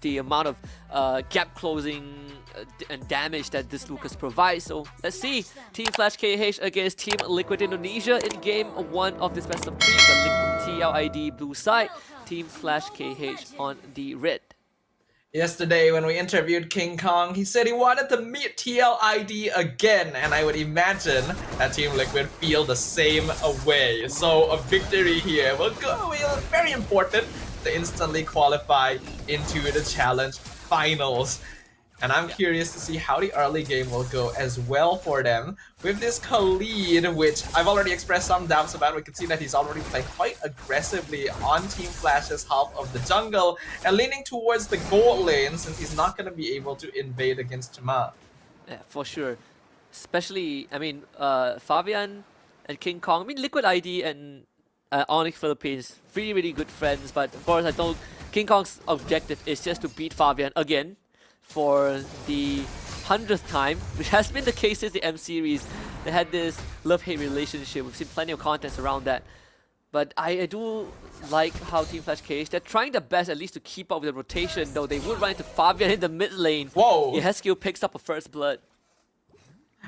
the amount of gap closing and damage that this Lucas provides. So let's see teamflash KH against Team Liquid Indonesia in game 1 of this best of 3. The TLID blue side, teamflash KH on the red. Yesterday when we interviewed King Kong, he said he wanted to meet TLID again, and I would imagine that Team Liquid feel the same way. So a victory here will go very important to instantly qualify into the challenge finals. And I'm curious to see how the early game will go as well for them. With this TLID, which I've already expressed some doubts about, we can see that he's already playing quite aggressively on teamflash's half of the jungle and leaning towards the gold lane since he's not going to be able to invade against Jamal. Yeah, for sure. Especially, I mean, Fabian and King Kong. I mean, Liquid ID and Onyx Philippines, really good friends. But of course, I know King Kong's objective is just to beat Fabian again for the 100th time, which has been the case since the M series. They had this love-hate relationship. We've seen plenty of contents around that. But I do like how teamflash KH, they're trying their best at least to keep up with the rotation, though they would run into Fabian in the mid lane. Whoa! Yehescu picks up a first blood.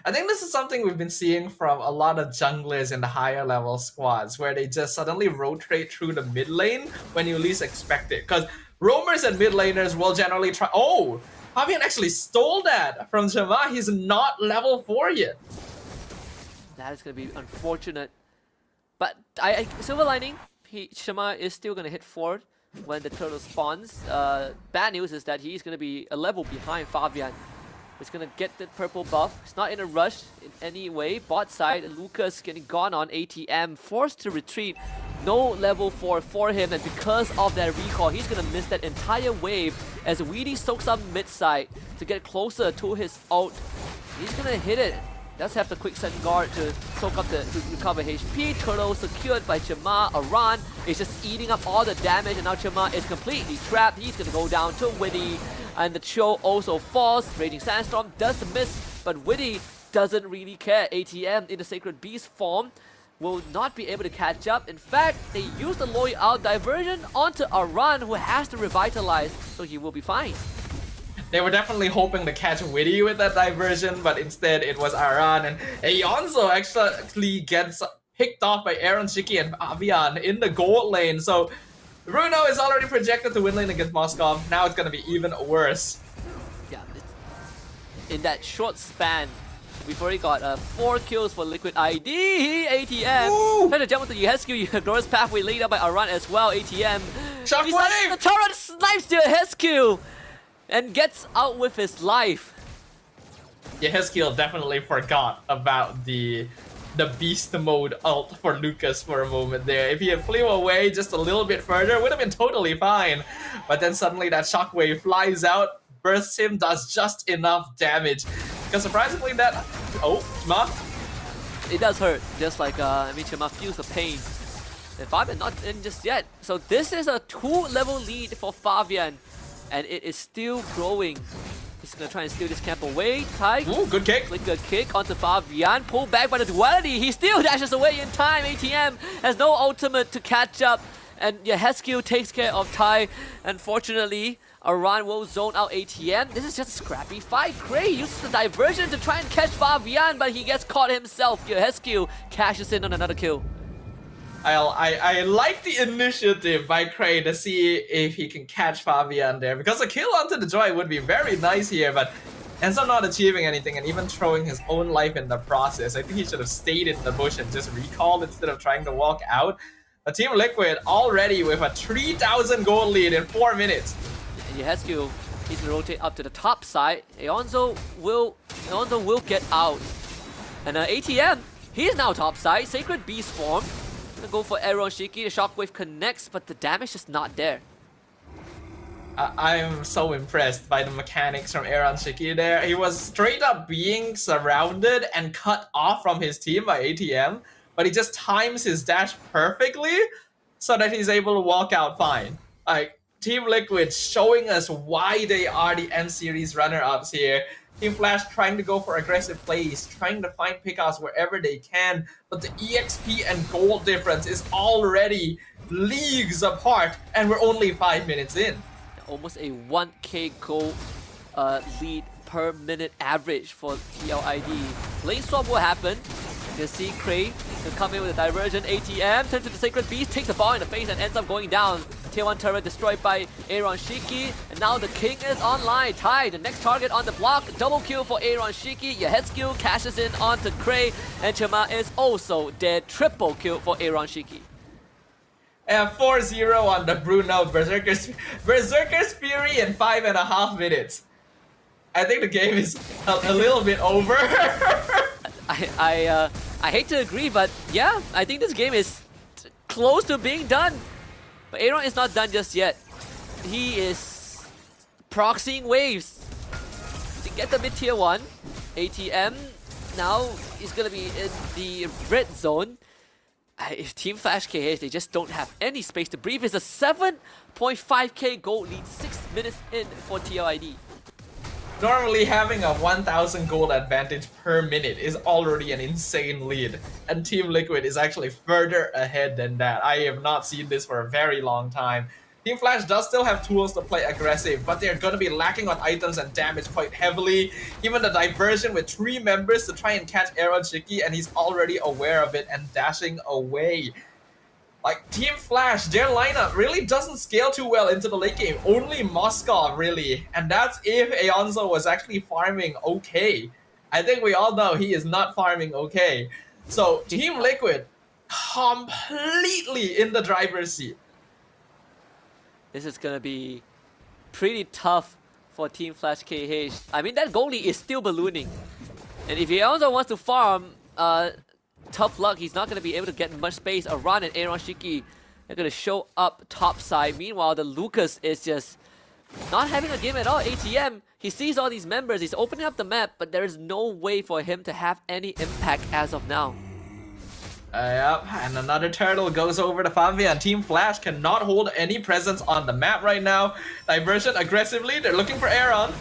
I think this is something we've been seeing from a lot of junglers in the higher level squads, where they just suddenly rotate through the mid lane when you least expect it. Because roamers and mid laners will generally try. Oh! Fabian actually stole that from Shama. He's not level 4 yet. That is going to be unfortunate. But silver lining, Shama is still going to hit forward when the turtle spawns. Bad news is that he's going to be a level behind Fabian. He's going to get the purple buff. He's not in a rush in any way. Bot side, Lucas getting gone on ATM, forced to retreat. No level 4 for him, and because of that recall, he's going to miss that entire wave as Weedy soaks up mid side to get closer to his ult. He's going to hit it. Does have the quick set guard to soak up to recover HP. Turtle secured by Chama. Aran is just eating up all the damage, and now Chama is completely trapped. He's going to go down to Witty, and the Cho also falls. Raging Sandstorm does miss, but Witty doesn't really care. ATM in the Sacred Beast form will not be able to catch up. In fact, they use the Loy out diversion onto Aran, who has to revitalize, so he will be fine. They were definitely hoping to catch Witty with that diversion, but instead it was Aran, and Eonzo actually gets picked off by Aaron Shiki and Fabian in the gold lane. So Bruno is already projected to win lane against Moskov. Now it's going to be even worse. Yeah, in that short span, we've already got 4 kills for Liquid ID. ATM trying to jump into Yehescu. Glorious Pathway laid out by Aran as well. ATM. Shockwave! The turret snipes to Yehescu and gets out with his life. Yeah, Heskill definitely forgot about the beast mode ult for Lucas for a moment there. If he had flew away just a little bit further, it would have been totally fine. But then suddenly that shockwave flies out, bursts him, does just enough damage. Because surprisingly that... Oh, Chama? It does hurt, just like Chama feels the pain. And Fabian not in just yet. So this is a 2-level lead for Fabian, and it is still growing. He's gonna try and steal this camp away. Tai. Ooh, good kick. Like a kick onto Fabian. Pulled back by the duality. He still dashes away in time. ATM has no ultimate to catch up. And Yehescu takes care of Tai. Unfortunately, Aran will zone out ATM. This is just a scrappy fight. Gray uses the diversion to try and catch Fabian, but he gets caught himself. Yehescu cashes in on another kill. I like the initiative by Cray to see if he can catch Fabian there, because a kill onto the Joy would be very nice here, but ends up not achieving anything and even throwing his own life in the process. I think he should have stayed in the bush and just recalled instead of trying to walk out. But Team Liquid already with a 3,000 gold lead in 4 minutes. And Yehescu, he's gonna rotate up to the top side. Eonzo will get out. And ATM, he's now top side. Sacred Beast form. Gonna go for Aaron Shiki. The shockwave connects, but the damage is not there. I'm so impressed by the mechanics from Aaron Shiki there. He was straight up being surrounded and cut off from his team by ATM, but he just times his dash perfectly so that he's able to walk out fine. Like, Team Liquid showing us why they are the M series runner-ups here. teamflash trying to go for aggressive plays, trying to find pickoffs wherever they can, but the EXP and gold difference is already leagues apart, and we're only 5 minutes in. almost a 1k gold lead per minute average for TLID. Lane swap will happen. You see Cray to come in with a diversion. ATM turns to the Sacred Beast, takes the ball in the face and ends up going down. Tier 1 turret destroyed by Aaron Shiki. And now the King is online. Ty, the next target on the block. Double kill for Aaron Shiki. Your head skill cashes in onto Cray. And Chama is also dead. Triple kill for Aaron Shiki. And 4-0 on the Bruno Berserker's Fury in 5.5 minutes. I think the game is a little bit over. I hate to agree, but yeah, I think this game is close to being done. But Aaron is not done just yet. He is proxying waves to get the mid tier 1. ATM now is gonna be in the red zone. If Team Flash KH, they just don't have any space to breathe. It's a 7.5k gold lead, 6 minutes in for TLID. Normally having a 1000 gold advantage per minute is already an insane lead, and Team Liquid is actually further ahead than that. I have not seen this for a very long time. Team Flash does still have tools to play aggressive, but they're going to be lacking on items and damage quite heavily. Even the diversion with 3 members to try and catch Aaron Shiki, and he's already aware of it and dashing away. Like, Team Flash, their lineup really doesn't scale too well into the late game. Only Moskov, really. And that's if Aonzo was actually farming okay. I think we all know he is not farming okay. So, Team Liquid, completely in the driver's seat. This is gonna be pretty tough for Team Flash KH. I mean, that goalie is still ballooning. And if he also wants to farm, tough luck, he's not going to be able to get much space around, and Aaron Shiki are going to show up top side. Meanwhile, the Lucas is just not having a game at all. ATM, he sees all these members, he's opening up the map, but there is no way for him to have any impact as of now. Yep, and another turtle goes over to Fabian. Team Flash cannot hold any presence on the map right now. Diversion aggressively, they're looking for Aaron.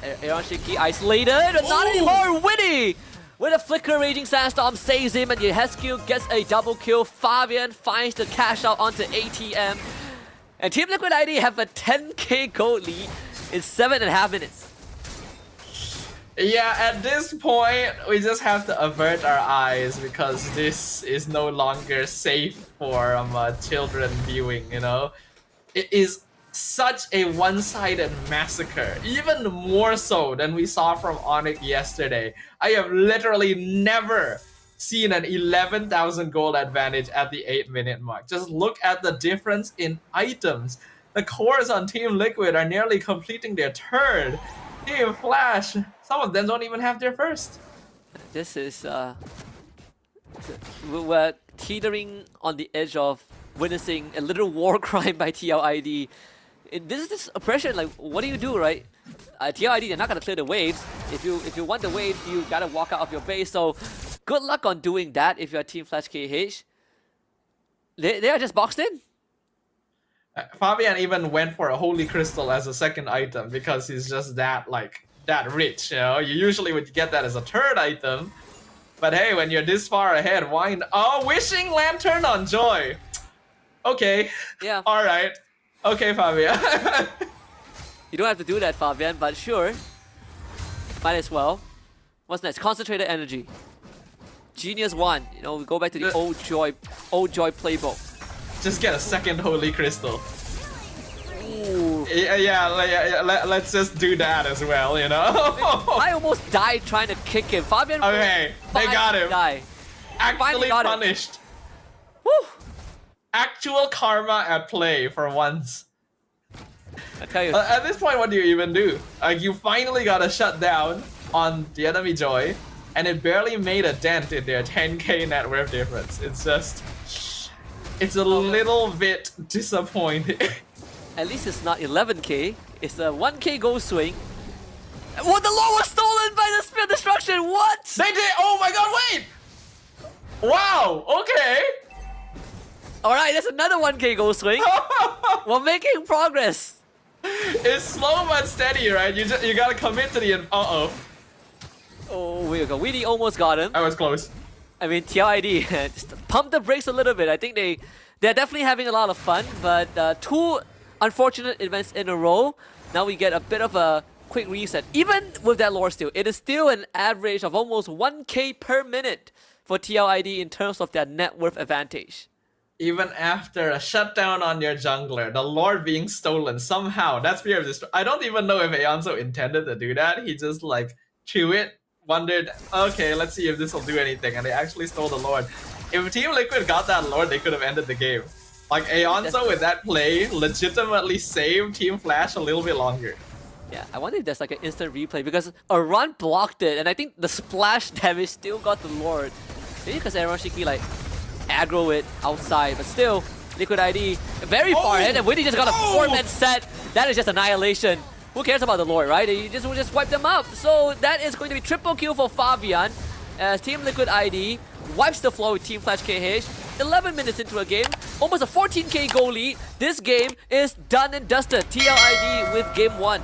Aaron Shiki isolated, but not anymore. Winnie! With a flicker, Raging Sandstorm saves him, and Yehescu gets a double kill. Fabian finds the cash out onto ATM. And Team Liquid ID have a 10k gold lead in 7.5 minutes. Yeah, at this point, we just have to avert our eyes because this is no longer safe for children viewing, you know? It is such a one-sided massacre, even more so than we saw from Onyx yesterday. I have literally never seen an 11,000 gold advantage at the 8-minute mark. Just look at the difference in items. The cores on Team Liquid are nearly completing their third. Team Flash, some of them don't even have their first. This is we're teetering on the edge of witnessing a little war crime by TLID. This is oppression. Like, what do, right? TLID, they're not gonna clear the waves. If you want the wave, you gotta walk out of your base. So, good luck on doing that if you're Team Flash KH. They are just boxed in. Fabian even went for a Holy Crystal as a second item because he's just that rich, you know? You usually would get that as a third item. But hey, when you're this far ahead, why not? Oh, Wishing Lantern on Joy. Okay. Yeah. Alright. Okay, Fabian. You don't have to do that, Fabian, but sure. Might as well. What's next? Concentrated Energy. Genius 1. You know, we go back to the old Joy playbook. Just get a second Holy Crystal. Ooh. Yeah, let's just do that as well, you know? I almost died trying to kick him. Fabian. Okay, they got him. Die. Actually punished. Woo! Actual karma at play for once. I tell you. At this point, what do you even do? Like, you finally got a shutdown on the enemy Joy, and it barely made a dent in their 10k net worth difference. It's just... It's a little bit disappointing. At least it's not 11k. It's a 1k goal swing. What, the law was stolen by the Spear Destruction? What? They did! Oh my god, wait! Wow, okay. Alright, that's another 1k goal swing. We're making progress. It's slow but steady, right? You gotta commit to the... Uh-oh. Oh, we go. Weedy almost got him. I was close. I mean, TLID just pump the brakes a little bit. I think they're definitely having a lot of fun, but two unfortunate events in a row. Now we get a bit of a quick reset. Even with that lore steal, it is still an average of almost 1k per minute for TLID in terms of their net worth advantage. Even after a shutdown on your jungler, the lord being stolen somehow, that's fear of destruction. I don't even know if Aeonso intended to do that. He just like threw it, wondered, okay, let's see if this will do anything, and they actually stole the lord. If Team Liquid got that lord, they could have ended the game. Like Aeonso with that play legitimately saved teamflash a little bit longer. Yeah, I wonder if there's like an instant replay because a run blocked it, and I think the splash damage still got the lord. Maybe because Aeronshiki like aggro it outside, but still, Liquid ID very far ahead, and Winnie just got a 4-man set. That is just annihilation. Who cares about the lord, right? He just wipe them up. So that is going to be triple kill for Fabian as Team Liquid ID wipes the floor with teamflash KH. 11 minutes into a game, almost a 14k goal lead. This game is done and dusted. TLID with game 1.